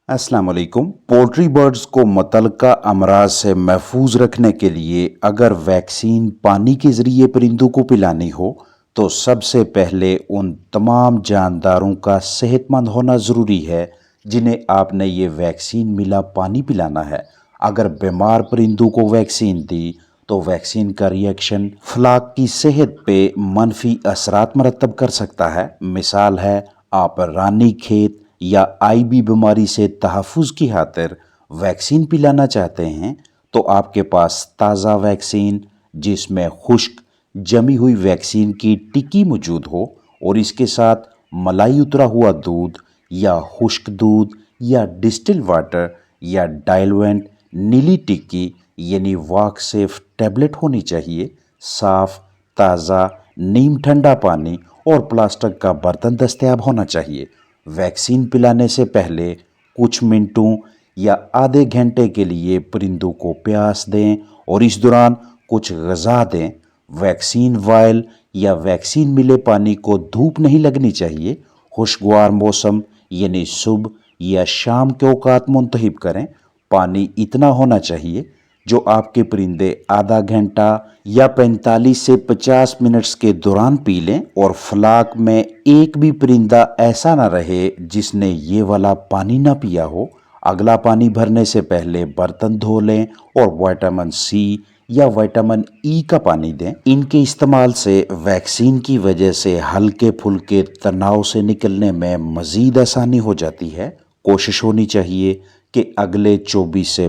अस्सलाम वालेकुम। Poultry birds को मुतल्लिका अमराज से महफूज रखने के लिए अगर वैक्सीन पानी के ज़रिए परिंदों को पिलानी हो तो सबसे पहले उन तमाम जानदारों का सेहतमंद होना ज़रूरी है जिन्हें आपने ये वैक्सीन मिला पानी पिलाना है। अगर बीमार परिंदों को वैक्सीन दी तो वैक्सीन का रिएक्शन फ्लाक की सेहत पे मनफी असरात मरतब कर सकता है। मिसाल है, आप रानीखेत या आईबी बीमारी से तहफ़्फ़ुज़ की खातिर वैक्सीन पिलाना चाहते हैं तो आपके पास ताज़ा वैक्सीन जिसमें खुश्क जमी हुई वैक्सीन की टिक्की मौजूद हो और इसके साथ मलाई उतरा हुआ दूध या खुश्क दूध या डिस्टिल वाटर या डाइल्यूएंट नीली टिक्की यानी वाक सेफ टैबलेट होनी चाहिए। साफ, ताज़ा, नीम ठंडा पानी और प्लास्टिक का बर्तन दस्तयाब होना चाहिए। वैक्सीन पिलाने से पहले कुछ मिनटों या आधे घंटे के लिए परिंदों को प्यास दें और इस दौरान कुछ ग़िज़ा दें। वैक्सीन वायल या वैक्सीन मिले पानी को धूप नहीं लगनी चाहिए। खुशगवार मौसम यानी सुबह या शाम के औकात मुंतखब करें। पानी इतना होना चाहिए जो आपके परिंदे आधा घंटा या 45 से 50 मिनट्स के दौरान पी लें और फ्लाक में एक भी परिंदा ऐसा ना रहे जिसने ये वाला पानी ना पिया हो। अगला पानी भरने से पहले बर्तन धो लें और विटामिन सी या विटामिन ई का पानी दें। इनके इस्तेमाल से वैक्सीन की वजह से हल्के फुल्के तनाव से निकलने में मज़ीद आसानी हो जाती है। कोशिश होनी चाहिए कि अगले 24 से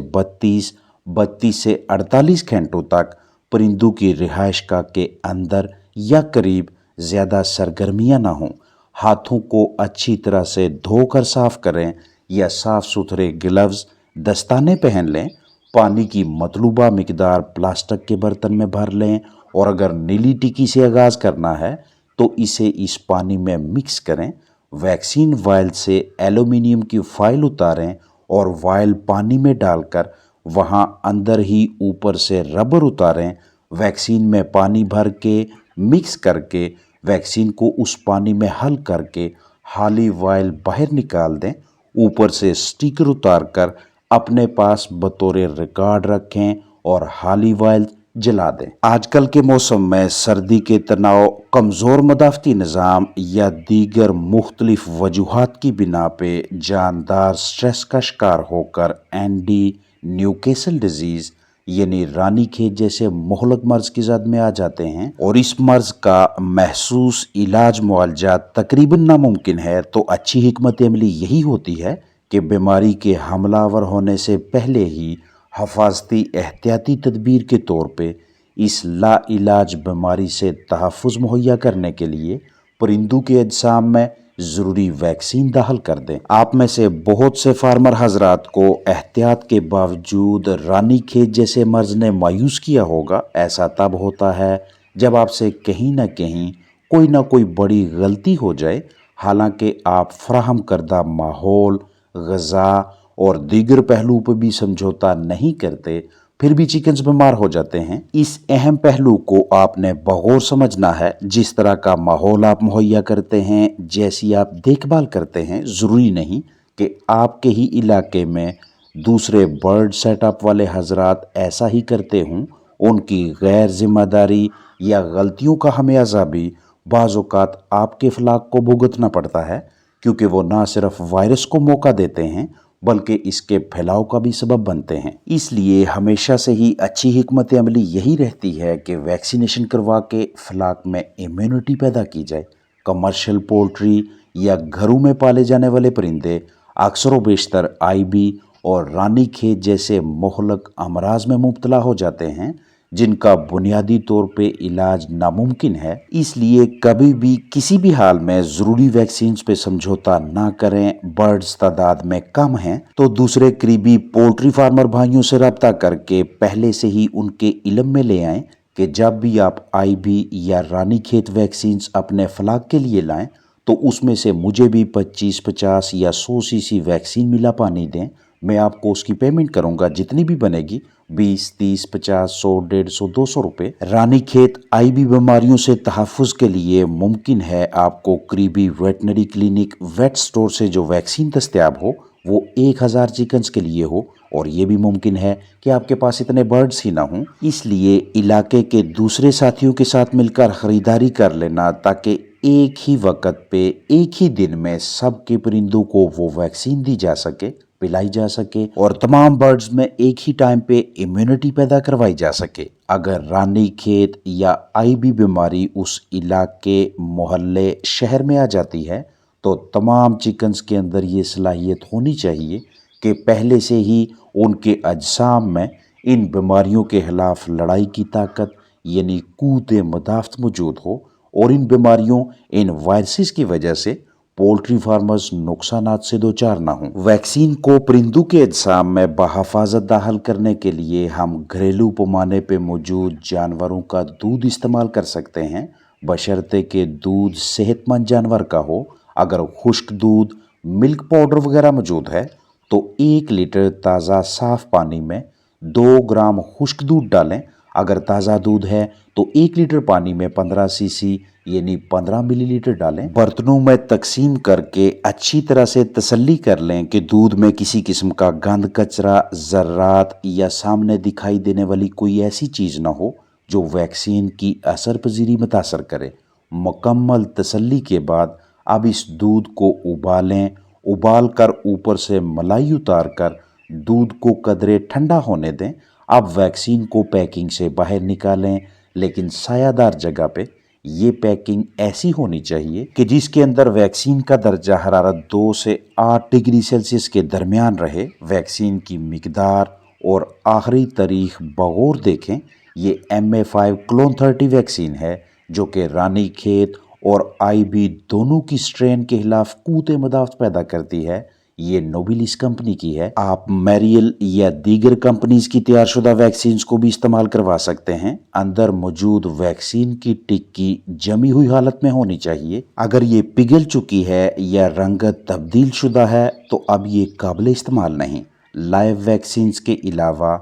32 से 48 घंटों तक परिंदों की रिहाइशगाह के अंदर या करीब ज़्यादा सरगर्मियां ना हों। हाथों को अच्छी तरह से धोकर साफ करें या साफ सुथरे ग्लव्स दस्ताने पहन लें। पानी की मतलूबा मिकदार प्लास्टिक के बर्तन में भर लें और अगर नीली टिक्की से आगाज़ करना है तो इसे इस पानी में मिक्स करें। वैक्सीन वायल से एल्युमिनियम की फाइल उतारें और वायल पानी में डालकर वहां अंदर ही ऊपर से रबर उतारें। वैक्सीन में पानी भर के मिक्स करके वैक्सीन को उस पानी में हल करके खाली वायल बाहर निकाल दें। ऊपर से स्टिकर उतार कर अपने पास बतौर रिकॉर्ड रखें और खाली वायल जला दें। आजकल के मौसम में सर्दी के तनाव, कमज़ोर मदाफ़ती निज़ाम या दीगर मुख्तलिफ वजूहात की बिना पे जानदार स्ट्रेस का शिकार होकर एंडी न्यूकेसल डिजीज़ यानी रानीखेत जैसे मोहलक मर्ज की जद में आ जाते हैं और इस मर्ज का महसूस इलाज मुआवजा तकरीबन नामुमकिन है। तो अच्छी हिकमत अमली यही होती है कि बीमारी के हमलावर होने से पहले ही हफाजती एहतियाती तदबीर के तौर पे इस लाइलाज बीमारी से तहफ़्फ़ुज़ मुहैया करने के लिए परिंदों के अजसाम में ज़रूरी वैक्सीन दाखिल कर दें। आप में से बहुत से फार्मर हजरात को एहतियात के बावजूद रानीखेत जैसे मर्ज ने मायूस किया होगा। ऐसा तब होता है जब आपसे कहीं ना कहीं कोई ना कोई बड़ी गलती हो जाए। हालांकि आप फराहम करदा माहौल, ग़िज़ा और दीगर पहलू पर भी समझौता नहीं करते, फिर भी चिकन्स बीमार हो जाते हैं। इस अहम पहलू को आपने बगौर समझना है। जिस तरह का माहौल आप मुहैया करते हैं, जैसी आप देखभाल करते हैं, ज़रूरी नहीं कि आपके ही इलाके में दूसरे बर्ड सेटअप वाले हजरात ऐसा ही करते हों। उनकी गैर जिम्मेदारी या गलतियों का खमियाजा भी बाज़ औक़ात आपके फ्लाक को भुगतना पड़ता है, क्योंकि वो ना सिर्फ वायरस को मौका देते हैं बल्कि इसके फैलाव का भी सबब बनते हैं। इसलिए हमेशा से ही अच्छी हिकमत अमली यही रहती है कि वैक्सीनेशन करवा के फ्लाक में इम्यूनिटी पैदा की जाए। कमर्शियल पोल्ट्री या घरों में पाले जाने वाले परिंदे अक्सर व बेशतर आईबी और रानीखेत जैसे मोहलक अमराज में मुब्तला हो जाते हैं जिनका बुनियादी तौर पे इलाज नामुमकिन है। इसलिए कभी भी किसी भी हाल में ज़रूरी वैक्सीन्स पे समझौता ना करें। बर्ड्स तादाद में कम हैं तो दूसरे करीबी पोल्ट्री फार्मर भाइयों से रब्ता करके पहले से ही उनके इल्म में ले आएं कि जब भी आप आईबी या रानीखेत वैक्सीन्स अपने फ्लाक के लिए लाएं तो उसमें से मुझे भी 25, 50 या 100 सीसी वैक्सीन मिला पानी दें। मैं आपको उसकी पेमेंट करूंगा, जितनी भी बनेगी, 20, 30, 50, 100, 150, 200 रुपये। रानीखेत आईबी बीमारियों से तहफ़्फ़ुज़ के लिए मुमकिन है आपको करीबी वेटनरी क्लिनिक वेट स्टोर से जो वैक्सीन दस्तयाब हो वो 1000 चिकन्स के लिए हो, और ये भी मुमकिन है कि आपके पास इतने बर्ड्स ही ना हों। इसलिए इलाके के दूसरे साथियों के साथ मिलकर खरीदारी कर लेना, ताकि एक ही वक्त पे एक ही दिन में सबके परिंदों को वो वैक्सीन दी जा सके, पिलाई जा सके, और तमाम बर्ड्स में एक ही टाइम पे इम्यूनिटी पैदा करवाई जा सके। अगर रानीखेत या आईबी बीमारी उस इलाके, मोहल्ले, शहर में आ जाती है, तो तमाम चिकन्स के अंदर ये सलाहियत होनी चाहिए कि पहले से ही उनके अजसाम में इन बीमारियों के खिलाफ लड़ाई की ताकत यानी क़ुव्वत मदाफ़त मौजूद हो, और इन बीमारियों, इन वायरसेस की वजह से पोल्ट्री फार्मर्स नुकसानात से दो चार ना हों। वैक्सीन को परिंदों के अजसाम में बहफाजत दाखिल करने के लिए हम घरेलू पैमाने पे मौजूद जानवरों का दूध इस्तेमाल कर सकते हैं, बशर्ते कि दूध सेहतमंद जानवर का हो। अगर खुश्क दूध, मिल्क पाउडर वगैरह मौजूद है, तो 1 लीटर ताज़ा साफ़ पानी में 2 ग्राम खुश्क दूध डालें। अगर ताज़ा दूध है तो 1 लीटर पानी में 15 सीसी यानी 15 मिलीलीटर डालें। बर्तनों में तकसीम करके अच्छी तरह से तसल्ली कर लें कि दूध में किसी किस्म का गंद, कचरा, ज़र्रात या सामने दिखाई देने वाली कोई ऐसी चीज़ ना हो जो वैक्सीन की असर पजीरी मुतासर करे। मुकम्मल तसल्ली के बाद अब इस दूध को उबालें। उबाल कर ऊपर से मलाई उतार कर दूध को कदरे ठंडा होने दें। अब वैक्सीन को पैकिंग से बाहर निकालें, लेकिन सायादार जगह पे। ये पैकिंग ऐसी होनी चाहिए कि जिसके अंदर वैक्सीन का दर्जा हरारत 2 से 8 डिग्री सेल्सियस के दरमियान रहे। वैक्सीन की मिकदार और आखिरी तारीख बगौर देखें। ये MA5 क्लोन 30 वैक्सीन है, जो कि रानीखेत और आईबी दोनों की स्ट्रेन के खिलाफ क़ुव्वत मदाफ़त पैदा करती है। ये नोबिलिस कंपनी की है। आप मैरियल या दीगर कंपनीज की तैयारशुदा वैक्सीन को भी इस्तेमाल करवा सकते हैं। अंदर मौजूद वैक्सीन की टिक्की जमी हुई हालत में होनी चाहिए। अगर ये पिघल चुकी है या रंगत तब्दील शुदा है, तो अब ये काबिल इस्तेमाल नहीं। लाइव वैक्सीन के अलावा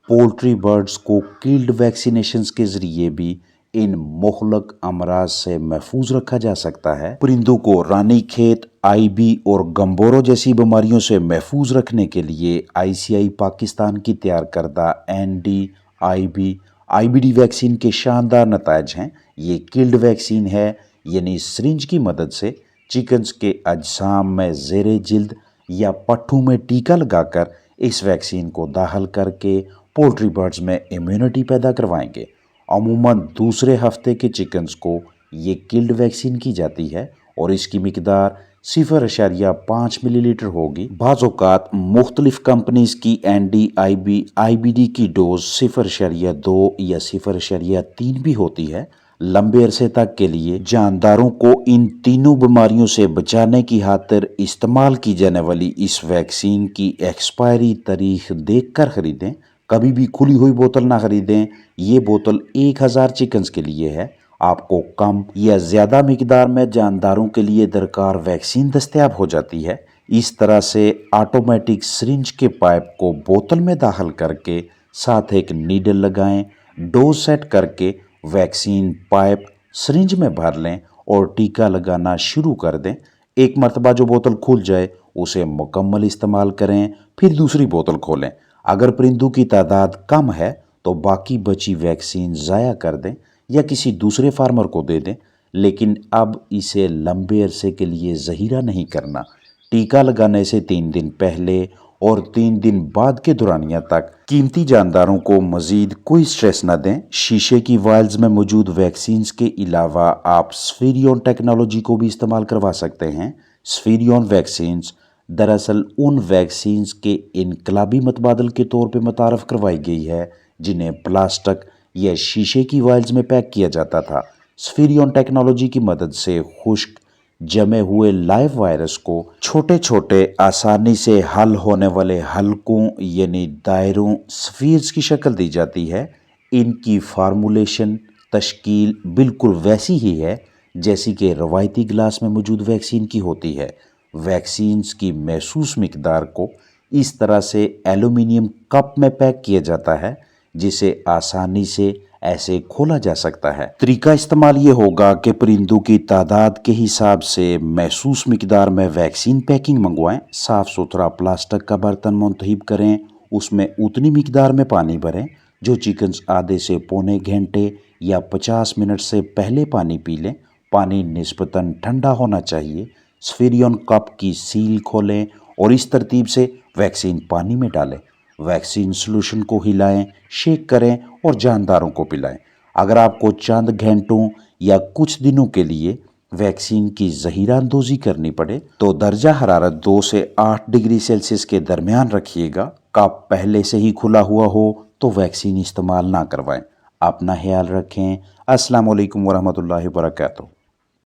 पोल्ट्री बर्ड्स को किल्ड वैक्सीनेशन के जरिए भी इन मुहलक अमराज से महफूज रखा जा सकता है। परिंदों को रानीखेत, आईबी और गम्बोरो जैसी बीमारियों से महफूज रखने के लिए ICI पाकिस्तान की तैयार करदा ND, IB, IBD वैक्सीन के शानदार नतायज हैं। ये किल्ड वैक्सीन है, यानी सिरिंज की मदद से चिकन्स के अजसाम में ज़ेरे जिल्द या पट्ठों में टीका लगाकर इस वैक्सीन को दाखिल करके पोल्ट्री बर्ड्स में इम्यूनिटी पैदा करवाएंगे। अमूमन दूसरे हफ्ते के चिकन्स को ये किल्ड वैक्सीन की जाती है, और इसकी मिकदार 0.5 मिलीलीटर होगी। बाज़ औक़ात मुख्तलिफ कंपनीज की ND, IB, IBD की डोज 0.2 या 0.3 भी होती है। लंबे अरसे तक के लिए जानदारों को इन तीनों बीमारियों से बचाने की खातिर इस्तेमाल की जाने वाली इस वैक्सीन की एक्सपायरी तारीख देख कर ख़रीदें। कभी भी खुली हुई बोतल ना खरीदें। ये बोतल 1000 चिकन्स के लिए है। आपको कम या ज़्यादा मिकदार में जानदारों के लिए दरकार वैक्सीन दस्तयाब हो जाती है। इस तरह से ऑटोमेटिक सिरिंज के पाइप को बोतल में दाखिल करके साथ एक नीडल लगाएं। डोज सेट करके वैक्सीन पाइप सिरिंज में भर लें और टीका लगाना शुरू कर दें। एक मरतबा जो बोतल खुल जाए, उसे मुकम्मल इस्तेमाल करें, फिर दूसरी बोतल खोलें। अगर परिंदों की तादाद कम है, तो बाकी बची वैक्सीन ज़ाया कर दें या किसी दूसरे फार्मर को दे दें, लेकिन अब इसे लंबे अरसे के लिए ज़हीरा नहीं करना। टीका लगाने से 3 दिन पहले और 3 दिन बाद के दौरानिया तक कीमती जानदारों को मज़ीद कोई स्ट्रेस न दें। शीशे की वायल्स में मौजूद वैक्सीन के अलावा आप स्फीरियन टेक्नोलॉजी को भी इस्तेमाल करवा सकते हैं। स्फीरियन वैक्सीन दरअसल उन वैक्सीन के इनकलाबी मतबादल के तौर पर मुतारफ़ करवाई गई है, जिन्हें प्लास्टिक या शीशे की वायल्स में पैक किया जाता था। स्फीरियन टेक्नोलॉजी की मदद से खुश्क जमे हुए लाइव वायरस को छोटे छोटे आसानी से हल होने वाले हलकों यानी दायरों, स्फीयर्स की शक्ल दी जाती है। इनकी फार्मूलेशन, तश्कील बिल्कुल वैसी ही है जैसी कि रवायती गिलास में मौजूद वैक्सीन की होती है। वैक्सीन्स की महसूस मिकदार को इस तरह से एल्यूमिनियम कप में पैक किया जाता है, जिसे आसानी से ایسے کھولا جا سکتا ہے۔ طریقہ استعمال یہ ہوگا کہ پرندوں کی تعداد کے حساب سے محسوس مقدار میں ویکسین پیکنگ منگوائیں، صاف ستھرا پلاسٹک کا برتن منتخب کریں، اس میں اتنی مقدار میں پانی بھریں جو چکنز آدھے سے پونے گھنٹے یا 50 منٹ سے پہلے پانی پی لیں۔ پانی نسبتاً ٹھنڈا ہونا چاہیے۔ سفیرین کپ کی سیل کھولیں اور اس ترتیب سے ویکسین پانی میں ڈالیں۔ ویکسین سلوشن کو ہلائیں، شیک کریں اور جانداروں کو پلائیں۔ اگر آپ کو چند گھنٹوں یا کچھ دنوں کے لیے ویکسین کی ذخیرہ اندوزی کرنی پڑے تو درجہ حرارت 2 سے 8 ڈگری سیلسیس کے درمیان رکھیے گا۔ کپ پہلے سے ہی کھلا ہوا ہو تو ویکسین استعمال نہ کروائیں۔ اپنا خیال رکھیں۔ السلام علیکم ورحمۃ اللہ وبرکاتہ۔